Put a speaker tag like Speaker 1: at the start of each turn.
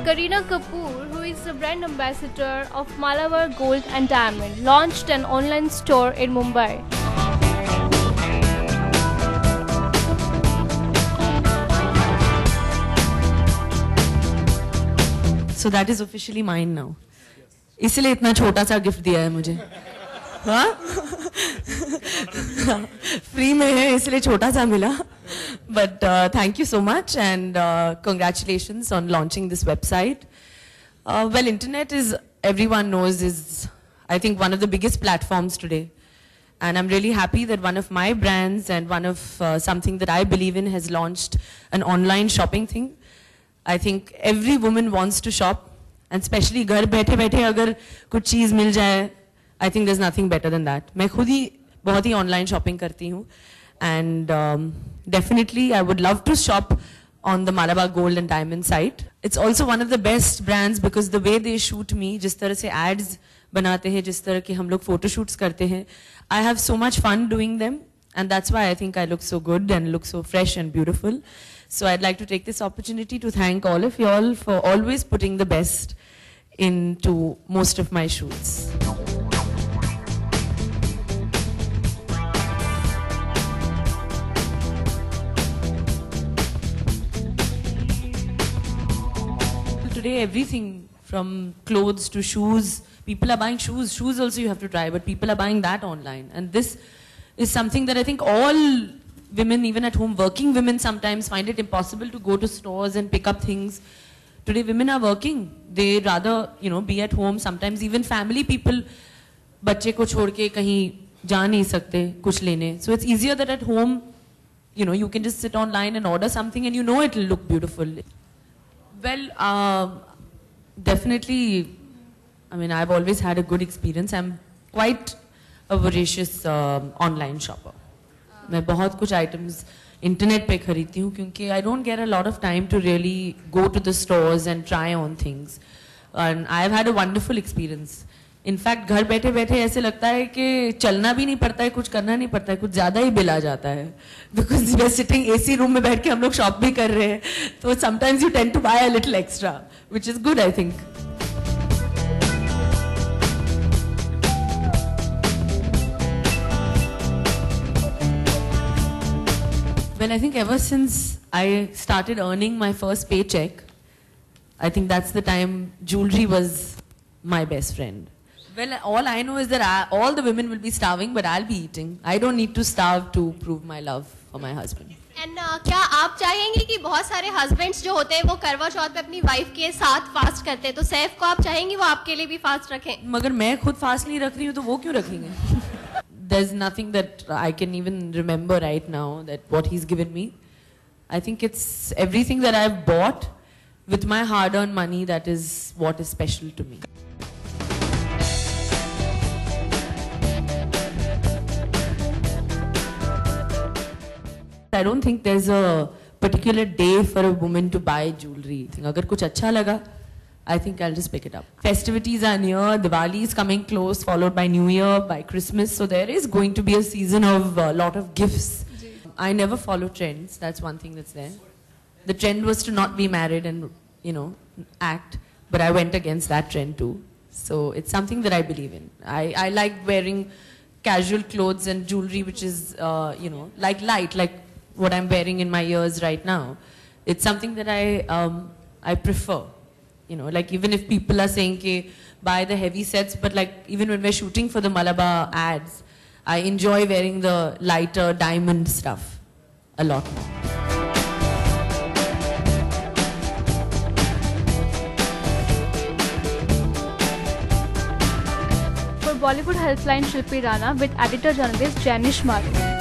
Speaker 1: Kareena Kapoor, who is the brand ambassador of Malabar Gold and Diamond, launched an online store in Mumbai.
Speaker 2: So that is officially mine now. इसलिए इतना छोटा सा gift दिया है मुझे. हाँ? Free में है इसलिए छोटा सा मिला. But thank you so much and congratulations on launching this website. Well, internet is, everyone knows, is I think one of the biggest platforms today. And I'm really happy that one of my brands and one of something that I believe in has launched an online shopping thing. I think every woman wants to shop, and especially घर बैठे बैठे अगर कुछ चीज़ मिल जाए, I think there's nothing better than that. मैं खुद ही बहुत ही online shopping करती हूँ, and definitely I would love to shop on the Malabar Gold and Diamond site. It's also one of the best brands because the way they shoot me, जिस तरह से ads बनाते हैं, जिस तरह के हम लोग photo shoots करते हैं, I have so much fun doing them, and that's why I think I look so good and look so fresh and beautiful. So I'd like to take this opportunity to thank all of you all for always putting the best into most of my shoots. Today everything from clothes to shoes, people are buying shoes. Shoes also you have to try, but people are buying that online. And this is something that I think all women, even at home, working women sometimes find it impossible to go to stores and pick up things. Today women are working. They rather, be at home. Sometimes even family people, बच्चे को छोड़ के कहीं जा नहीं सकते कुछ लेने. So it's easier that at home, you can just sit online and order something and it will look beautiful. Well, definitely, I've always had a good experience. I'm quite a voracious online shopper. मैं बहुत कुछ items internet पे खरीदती हूँ क्योंकि I don't get a lot of time to really go to the stores and try on things. And I've had a wonderful experience. In fact, घर बैठे बैठे ऐसे लगता है कि चलना भी नहीं पड़ता है, कुछ करना नहीं पड़ता है, कुछ ज़्यादा ही बिल आ जाता है. Because we're sitting AC room में बैठ के हम लोग shop भी कर रहे हैं. So sometimes you tend to buy a little extra, which is good, I think. Well, I think ever since I started earning my first paycheck, I think that's the time jewelry was my best friend. Well, all I know is that all the women will be starving, but I'll be eating. I don't need to starve to prove my love for my husband.
Speaker 3: And क्या आप चाहेंगे कि बहुत सारे husbands जो होते हैं वो करवा चौथ पे अपनी wife के साथ fast करते हैं, तो सैफ को आप चाहेंगे वो आपके लिए भी fast रखें?
Speaker 2: मगर मैं खुद fast नहीं रख रही हूँ तो वो क्यों रखेंगे? There's nothing that I can even remember right now that what he's given me. I think it's everything that I've bought with my hard-earned money that is what is special to me. I don't think there's a particular day for a woman to buy jewelry. अगर कुछ अच्छा लगा, I think I'll just pick it up. Festivities are near, Diwali is coming close, followed by New Year, by Christmas. So there is going to be a season of a lot of gifts. I never follow trends. That's one thing that's there. The trend was to not be married and, act. But I went against that trend too. So it's something that I believe in. I like wearing casual clothes and jewelry, which is, like light, like what I'm wearing in my ears right now. It's something that I prefer. Like even if people are saying ke buy the heavy sets, but like even when we're shooting for the Malabar ads, I enjoy wearing the lighter diamond stuff a lot more.
Speaker 1: For Bollywood Helpline, Shilpi Rana with editor journalist Janish Malik.